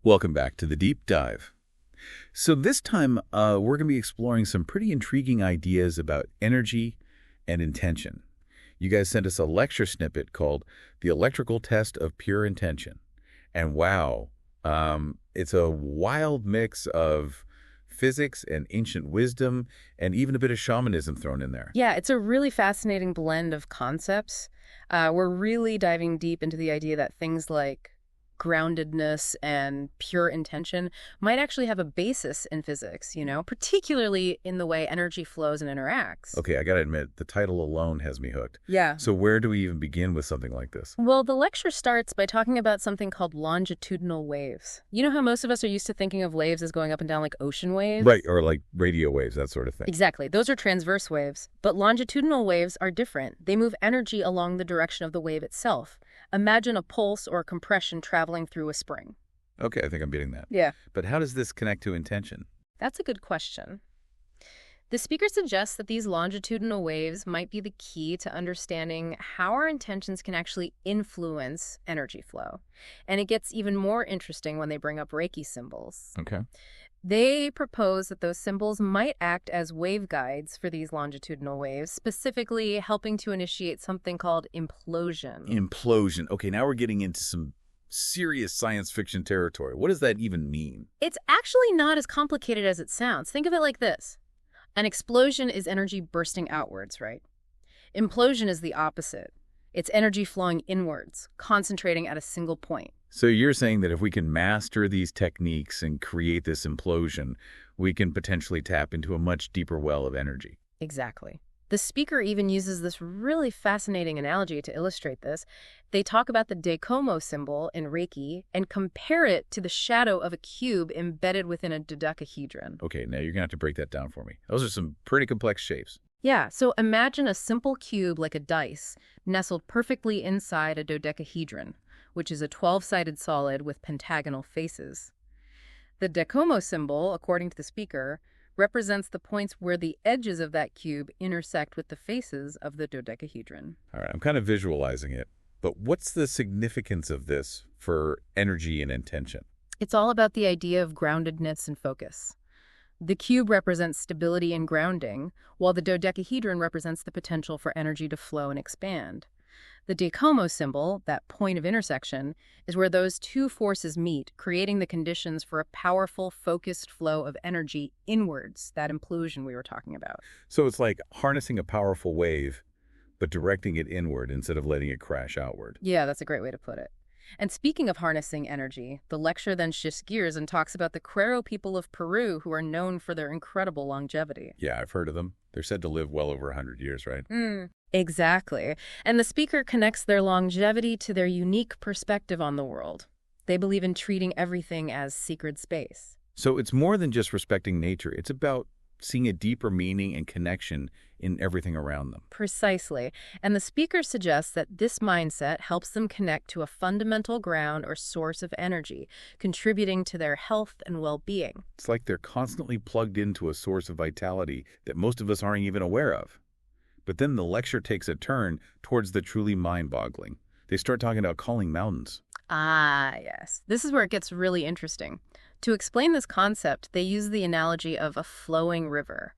Welcome back to the Deep Dive. So this time, we're going to be exploring some pretty intriguing ideas about energy and intention. You guys sent us a lecture snippet called The Electrical Test of Pure Intention. And wow, it's a wild mix of physics and ancient wisdom and even a bit of shamanism thrown in there. Yeah, it's a really fascinating blend of concepts. We're really diving deep into the idea that things like groundedness and pure intention might actually have a basis in physics, particularly in the way energy flows and interacts. Okay, I got to admit, the title alone has me hooked. Yeah. So where do we even begin with something like this? Well, the lecture starts by talking about something called longitudinal waves. You know how most of us are used to thinking of waves as going up and down like ocean waves? Right, or like radio waves, that sort of thing. Exactly. Those are transverse waves. But longitudinal waves are different. They move energy along the direction of the wave itself. Imagine a pulse or compression traveling through a spring. Okay, I think I'm getting that. Yeah. But how does this connect to intention? That's a good question. The speaker suggests that these longitudinal waves might be the key to understanding how our intentions can actually influence energy flow. And it gets even more interesting when they bring up Reiki symbols. Okay. They propose that those symbols might act as waveguides for these longitudinal waves, specifically helping to initiate something called implosion. Implosion. Okay, now we're getting into some serious science fiction territory. What does that even mean? It's actually not as complicated as it sounds. Think of it like this. An explosion is energy bursting outwards, right? Implosion is the opposite. It's energy flowing inwards, concentrating at a single point. So you're saying that if we can master these techniques and create this implosion, we can potentially tap into a much deeper well of energy. Exactly. The speaker even uses this really fascinating analogy to illustrate this. They talk about the Decomo symbol in Reiki and compare it to the shadow of a cube embedded within a dodecahedron. Okay, now you're going to have to break that down for me. Those are some pretty complex shapes. Yeah, so imagine a simple cube like a dice nestled perfectly inside a dodecahedron, which is a 12-sided solid with pentagonal faces. The Decomo symbol, according to the speaker, represents the points where the edges of that cube intersect with the faces of the dodecahedron. All right, I'm kind of visualizing it, but what's the significance of this for energy and intention? It's all about the idea of groundedness and focus. The cube represents stability and grounding, while the dodecahedron represents the potential for energy to flow and expand. The Decomo symbol, that point of intersection, is where those two forces meet, creating the conditions for a powerful, focused flow of energy inwards, that implosion we were talking about. So it's like harnessing a powerful wave, but directing it inward instead of letting it crash outward. Yeah, that's a great way to put it. And speaking of harnessing energy, the lecture then shifts gears and talks about the Quero people of Peru who are known for their incredible longevity. Yeah, I've heard of them. They're said to live well over 100 years, right? Exactly. And the speaker connects their longevity to their unique perspective on the world. They believe in treating everything as sacred space. So it's more than just respecting nature. It's about seeing a deeper meaning and connection in everything around them. Precisely. And the speaker suggests that this mindset helps them connect to a fundamental ground or source of energy, contributing to their health and well-being. It's like they're constantly plugged into a source of vitality that most of us aren't even aware of. But then the lecture takes a turn towards the truly mind-boggling. They start talking about calling mountains. Ah, yes. This is where it gets really interesting. To explain this concept, they use the analogy of a flowing river.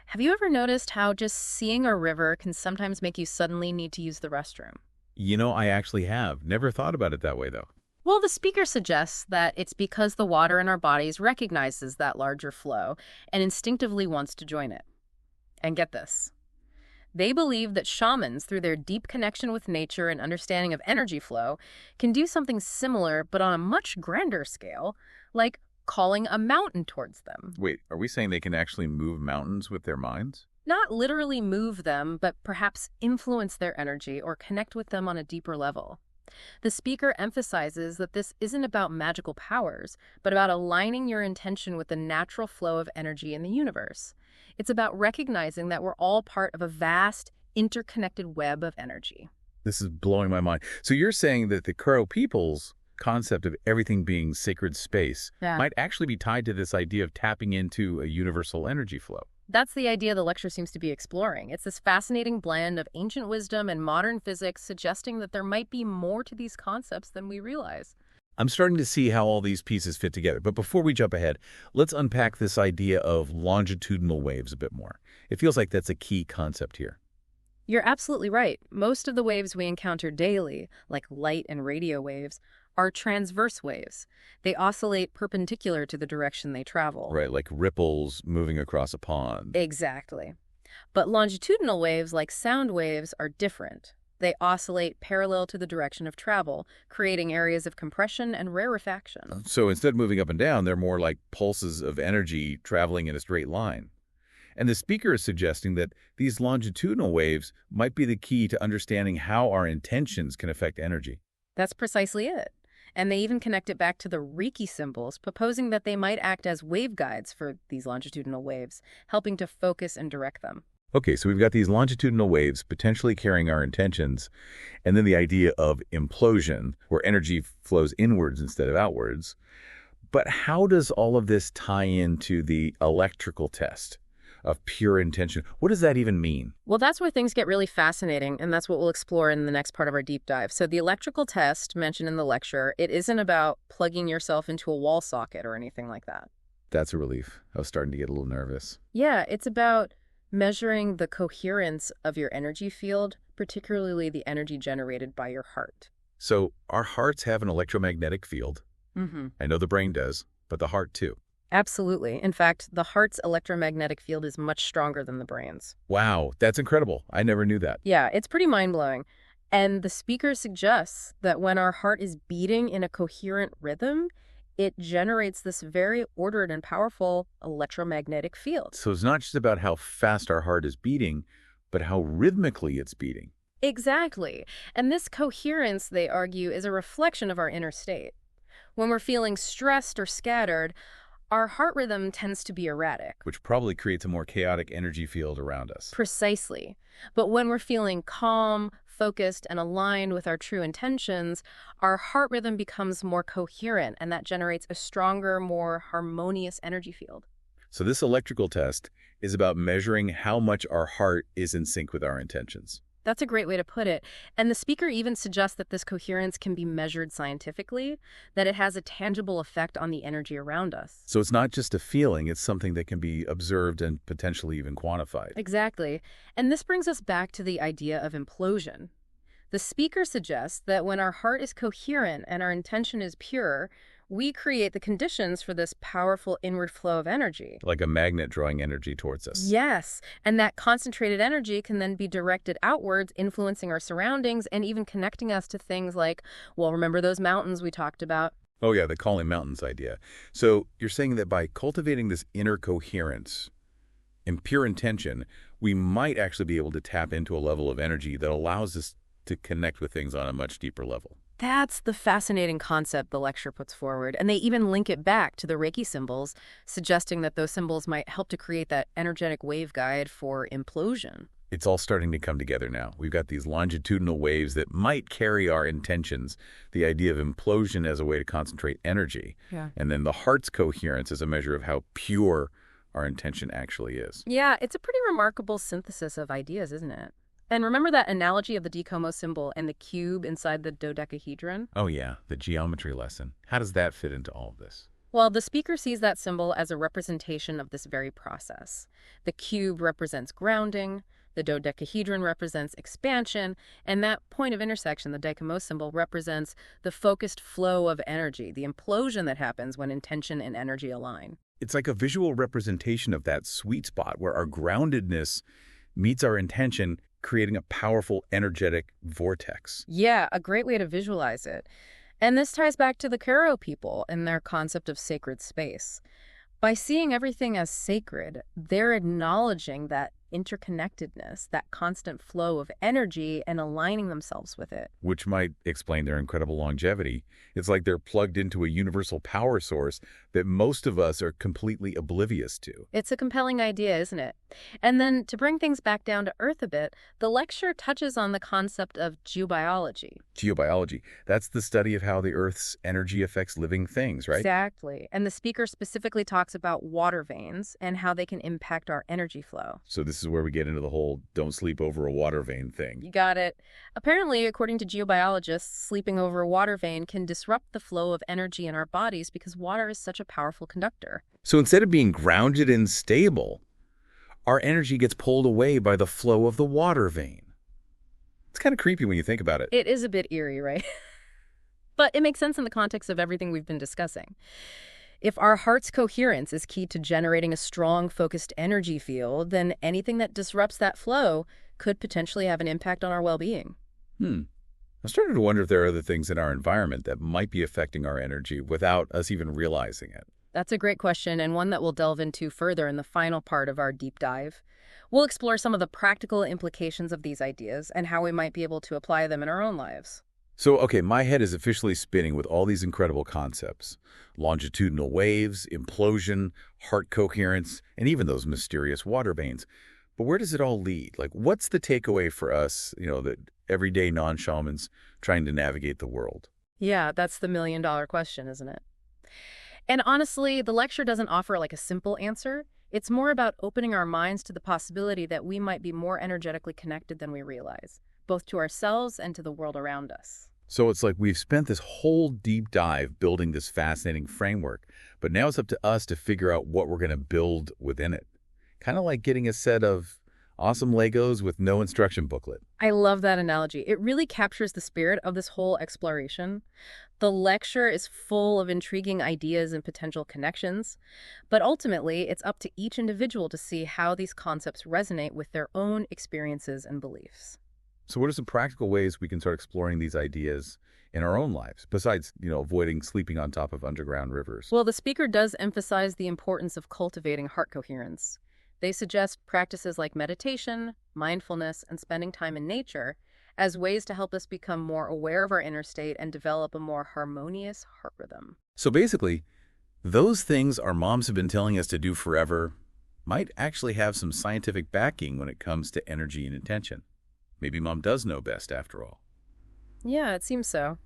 Have you ever noticed how just seeing a river can sometimes make you suddenly need to use the restroom? You know, I actually have. Never thought about it that way, though. Well, the speaker suggests that it's because the water in our bodies recognizes that larger flow and instinctively wants to join it. And get this. They believe that shamans, through their deep connection with nature and understanding of energy flow, can do something similar but on a much grander scale, like calling a mountain towards them. Wait, are we saying they can actually move mountains with their minds? Not literally move them, but perhaps influence their energy or connect with them on a deeper level. The speaker emphasizes that this isn't about magical powers, but about aligning your intention with the natural flow of energy in the universe. It's about recognizing that we're all part of a vast, interconnected web of energy. This is blowing my mind. So you're saying that the Quero people's concept of everything being sacred space might actually be tied to this idea of tapping into a universal energy flow. That's the idea the lecture seems to be exploring. It's this fascinating blend of ancient wisdom and modern physics, suggesting that there might be more to these concepts than we realize. I'm starting to see how all these pieces fit together. But before we jump ahead, let's unpack this idea of longitudinal waves a bit more. It feels like that's a key concept here. You're absolutely right. Most of the waves we encounter daily, like light and radio waves, are transverse waves. They oscillate perpendicular to the direction they travel. Right, like ripples moving across a pond. Exactly. But longitudinal waves, like sound waves, are different. They oscillate parallel to the direction of travel, creating areas of compression and rarefaction. So instead of moving up and down, they're more like pulses of energy traveling in a straight line. And the speaker is suggesting that these longitudinal waves might be the key to understanding how our intentions can affect energy. That's precisely it. And they even connect it back to the Reiki symbols, proposing that they might act as waveguides for these longitudinal waves, helping to focus and direct them. Okay, so we've got these longitudinal waves potentially carrying our intentions, and then the idea of implosion, where energy flows inwards instead of outwards. But how does all of this tie into the electrical test of pure intention? What does that even mean? Well, that's where things get really fascinating, and that's what we'll explore in the next part of our deep dive. So the electrical test mentioned in the lecture, it isn't about plugging yourself into a wall socket or anything like that. That's a relief. I was starting to get a little nervous. Yeah, it's about measuring the coherence of your energy field, particularly the energy generated by your heart. So our hearts have an electromagnetic field. Mm-hmm. I know the brain does, but the heart too. Absolutely. In fact, the heart's electromagnetic field is much stronger than the brain's. Wow, that's incredible. I never knew that. Yeah, it's pretty mind-blowing. And the speaker suggests that when our heart is beating in a coherent rhythm, it generates this very ordered and powerful electromagnetic field. So it's not just about how fast our heart is beating, but how rhythmically it's beating. Exactly. And this coherence, they argue, is a reflection of our inner state. When we're feeling stressed or scattered, our heart rhythm tends to be erratic. Which probably creates a more chaotic energy field around us. Precisely. But when we're feeling calm, focused, and aligned with our true intentions, our heart rhythm becomes more coherent, and that generates a stronger, more harmonious energy field. So this electrical test is about measuring how much our heart is in sync with our intentions. That's a great way to put it. And the speaker even suggests that this coherence can be measured scientifically, that it has a tangible effect on the energy around us. So it's not just a feeling, it's something that can be observed and potentially even quantified. Exactly. And this brings us back to the idea of implosion. The speaker suggests that when our heart is coherent and our intention is pure, we create the conditions for this powerful inward flow of energy. Like a magnet drawing energy towards us. Yes, and that concentrated energy can then be directed outwards, influencing our surroundings and even connecting us to things like, well, remember those mountains we talked about? Oh yeah, the calling mountains idea. So you're saying that by cultivating this inner coherence and pure intention, we might actually be able to tap into a level of energy that allows us to connect with things on a much deeper level. That's the fascinating concept the lecture puts forward, and they even link it back to the Reiki symbols, suggesting that those symbols might help to create that energetic waveguide for implosion. It's all starting to come together now. We've got these longitudinal waves that might carry our intentions, the idea of implosion as a way to concentrate energy, and then the heart's coherence as a measure of how pure our intention actually is. Yeah, it's a pretty remarkable synthesis of ideas, isn't it? And remember that analogy of the Decoded symbol and the cube inside the dodecahedron? Oh yeah, the geometry lesson. How does that fit into all of this? Well, the speaker sees that symbol as a representation of this very process. The cube represents grounding, the dodecahedron represents expansion, and that point of intersection, the Decoded symbol, represents the focused flow of energy, the implosion that happens when intention and energy align. It's like a visual representation of that sweet spot where our groundedness meets our intention, creating a powerful, energetic vortex. Yeah, a great way to visualize it. And this ties back to the Kuro people and their concept of sacred space. By seeing everything as sacred, they're acknowledging that interconnectedness, that constant flow of energy, and aligning themselves with it. Which might explain their incredible longevity. It's like they're plugged into a universal power source that most of us are completely oblivious to. It's a compelling idea, isn't it? And then to bring things back down to earth a bit, the lecture touches on the concept of geobiology. Geobiology, that's the study of how the Earth's energy affects living things, right? Exactly. And the speaker specifically talks about water veins and how they can impact our energy flow. So this is where we get into the whole don't sleep over a water vein thing. You got it. Apparently, according to geobiologists, sleeping over a water vein can disrupt the flow of energy in our bodies because water is such a powerful conductor. So instead of being grounded and stable, our energy gets pulled away by the flow of the water vein. It's kind of creepy when you think about it. It is a bit eerie, right? But it makes sense in the context of everything we've been discussing. If our heart's coherence is key to generating a strong, focused energy field, then anything that disrupts that flow could potentially have an impact on our well-being. I'm starting to wonder if there are other things in our environment that might be affecting our energy without us even realizing it. That's a great question, and one that we'll delve into further in the final part of our deep dive. We'll explore some of the practical implications of these ideas and how we might be able to apply them in our own lives. So, okay, my head is officially spinning with all these incredible concepts. Longitudinal waves, implosion, heart coherence, and even those mysterious water veins. But where does it all lead? Like, what's the takeaway for us, the everyday non-shamans trying to navigate the world? Yeah, that's the million-dollar question, isn't it? And honestly, the lecture doesn't offer like a simple answer. It's more about opening our minds to the possibility that we might be more energetically connected than we realize, both to ourselves and to the world around us. So it's like we've spent this whole deep dive building this fascinating framework, but now it's up to us to figure out what we're going to build within it. Kind of like getting a set of awesome Legos with no instruction booklet. I love that analogy. It really captures the spirit of this whole exploration. The lecture is full of intriguing ideas and potential connections, but ultimately it's up to each individual to see how these concepts resonate with their own experiences and beliefs. So what are some practical ways we can start exploring these ideas in our own lives, besides, avoiding sleeping on top of underground rivers? Well, the speaker does emphasize the importance of cultivating heart coherence. They suggest practices like meditation, mindfulness, and spending time in nature as ways to help us become more aware of our inner state and develop a more harmonious heart rhythm. So basically, those things our moms have been telling us to do forever might actually have some scientific backing when it comes to energy and intention. Maybe mom does know best after all. Yeah, it seems so.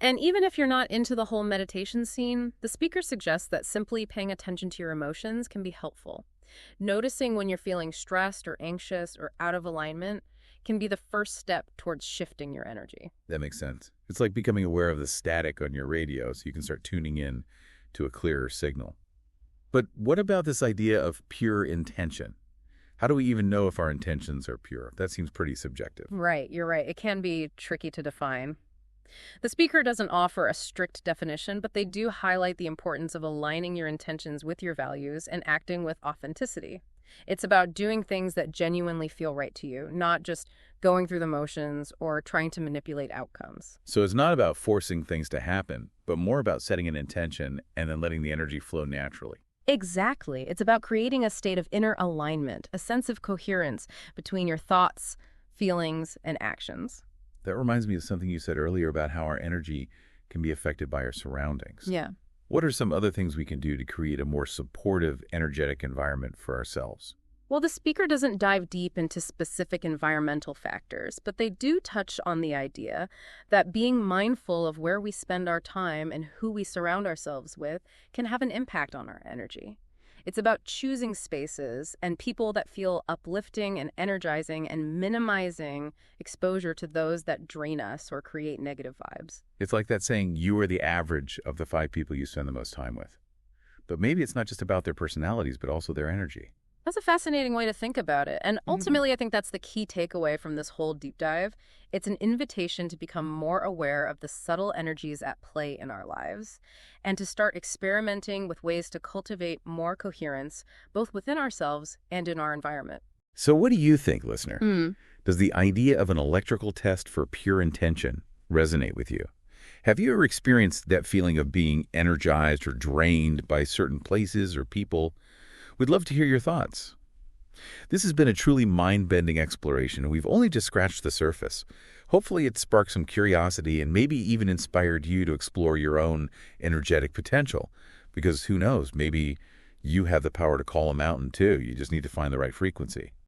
And even if you're not into the whole meditation scene, the speaker suggests that simply paying attention to your emotions can be helpful. Noticing when you're feeling stressed or anxious or out of alignment can be the first step towards shifting your energy. That makes sense. It's like becoming aware of the static on your radio so you can start tuning in to a clearer signal. But what about this idea of pure intention? How do we even know if our intentions are pure? That seems pretty subjective. Right, you're right. It can be tricky to define. The speaker doesn't offer a strict definition, but they do highlight the importance of aligning your intentions with your values and acting with authenticity. It's about doing things that genuinely feel right to you, not just going through the motions or trying to manipulate outcomes. So it's not about forcing things to happen, but more about setting an intention and then letting the energy flow naturally. Exactly. It's about creating a state of inner alignment, a sense of coherence between your thoughts, feelings, and actions. That reminds me of something you said earlier about how our energy can be affected by our surroundings. Yeah. What are some other things we can do to create a more supportive, energetic environment for ourselves? Well, the speaker doesn't dive deep into specific environmental factors, but they do touch on the idea that being mindful of where we spend our time and who we surround ourselves with can have an impact on our energy. It's about choosing spaces and people that feel uplifting and energizing and minimizing exposure to those that drain us or create negative vibes. It's like that saying, you are the average of the 5 people you spend the most time with. But maybe it's not just about their personalities, but also their energy. That's a fascinating way to think about it. And ultimately, I think that's the key takeaway from this whole deep dive. It's an invitation to become more aware of the subtle energies at play in our lives and to start experimenting with ways to cultivate more coherence, both within ourselves and in our environment. So what do you think, listener? Does the idea of an electrical test for pure intention resonate with you? Have you ever experienced that feeling of being energized or drained by certain places or people? We'd love to hear your thoughts. This has been a truly mind-bending exploration, and we've only just scratched the surface. Hopefully it sparked some curiosity and maybe even inspired you to explore your own energetic potential. Because who knows, maybe you have the power to call a mountain too. You just need to find the right frequency.